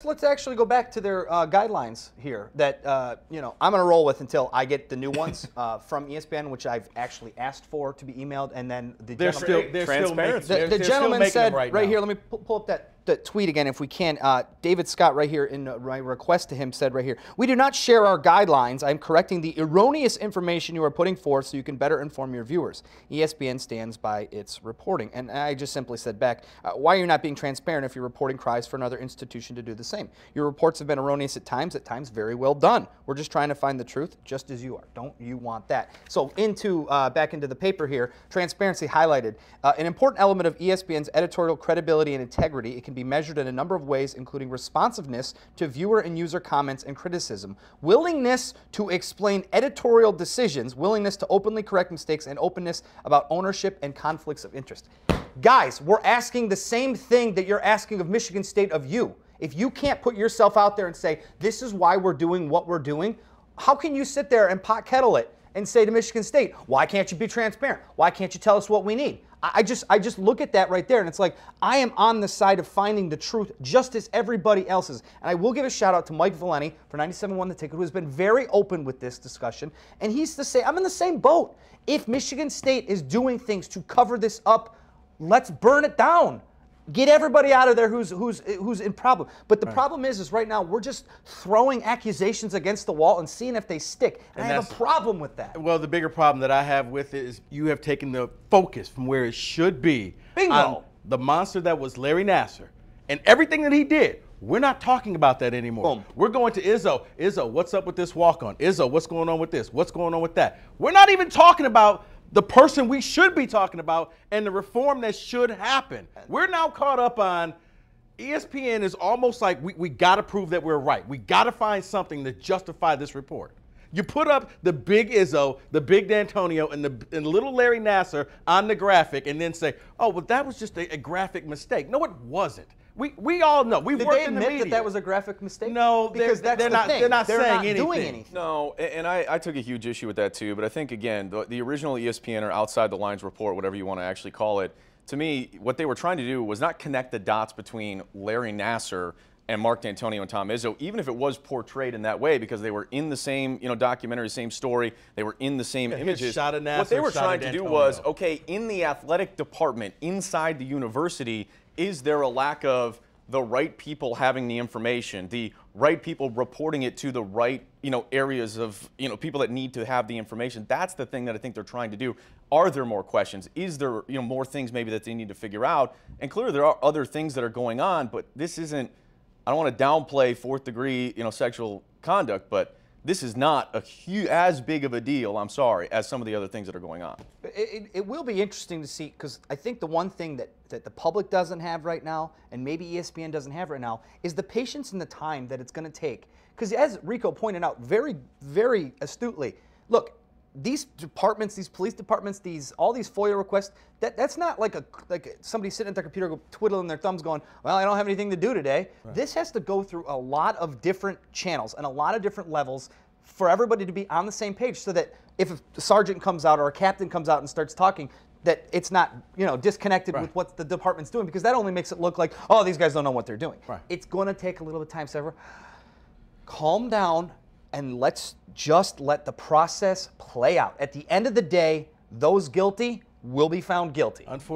let's actually go back to their guidelines here that you know, I'm going to roll with until I get the new ones from ESPN, which I've actually asked for to be emailed, and then the the gentleman said right here. Let me pull up that tweet again if we can. David Scott right here in my request to him said right here, we do not share our guidelines. I'm correcting the erroneous information you are putting forth so you can better inform your viewers. ESPN stands by its reporting. And I just simply said back, why are you not being transparent if you're reporting cries for another institution to do the same? Your reports have been erroneous at times very well done. We're just trying to find the truth just as you are. Don't you want that? So back into the paper here, transparency highlighted. An important element of ESPN's editorial credibility and integrity. It can be measured in a number of ways, including responsiveness to viewer and user comments and criticism, willingness to explain editorial decisions, willingness to openly correct mistakes, and openness about ownership and conflicts of interest. Guys, we're asking the same thing that you're asking of Michigan State of you. If you can't put yourself out there and say, this is why we're doing what we're doing, how can you sit there and pot kettle it and say to Michigan State, why can't you be transparent? Why can't you tell us what we need? I just look at that right there, and it's like, I am on the side of finding the truth just as everybody else is. And I will give a shout out to Mike Valeni for 97.1 The Ticket, who has been very open with this discussion. And he's the same. I'm in the same boat. If Michigan State is doing things to cover this up, let's burn it down. Get everybody out of there who's in problem. But the problem is right now we're just throwing accusations against the wall and seeing if they stick. And I have a problem with that. Well, the bigger problem that I have with it is you have taken the focus from where it should be. Bingo. On the monster that was Larry Nassar and everything that he did. We're not talking about that anymore. Boom. We're going to Izzo. Izzo, what's up with this walk-on? Izzo, what's going on with this? What's going on with that? We're not even talking about the person we should be talking about and the reform that should happen. We're now caught up on ESPN is almost like we got to prove that we're right. We got to find something to justify this report. You put up the big Izzo, the big D'Antonio, and the little Larry Nassar on the graphic and then say, oh, well, that was just a graphic mistake. No, it wasn't. We all know. We've worked in the media. Did they admit that was a graphic mistake? No, because they're not saying anything. Doing anything. No, and I took a huge issue with that too. But I think, again, the original ESPN or Outside the Lines report, whatever you want to actually call it, to me, what they were trying to do was not connect the dots between Larry Nassar and Mark D'Antonio and Tom Izzo, even if it was portrayed in that way, because they were in the same, documentary, same story. They were in the same images. Shot of Nassar, what they were shot trying of to do D'Antonio. was, okay, in the athletic department, inside the university, is there a lack of the right people having the information, the right people reporting it to the right, areas of, people that need to have the information? That's the thing that I think they're trying to do. Are there more questions? Is there, more things maybe that they need to figure out? And clearly there are other things that are going on, but this isn't, I don't want to downplay fourth degree, sexual conduct, but this is not as big of a deal, I'm sorry, as some of the other things that are going on. It will be interesting to see, because I think the one thing that the public doesn't have right now, and maybe ESPN doesn't have right now, is the patience and the time that it's going to take. Because as Rico pointed out very, very astutely, look, these departments, these police departments, all these FOIA requests, that's not like somebody sitting at their computer twiddling their thumbs going, well, I don't have anything to do today. Right. This has to go through a lot of different channels and a lot of different levels for everybody to be on the same page, so that if a sergeant comes out or a captain comes out and starts talking, that it's not, disconnected with what the department's doing, because that only makes it look like, oh, these guys don't know what they're doing. Right. It's going to take a little bit of time, so calm down. And let's just let the process play out. At the end of the day, those guilty will be found guilty. Unfortunately.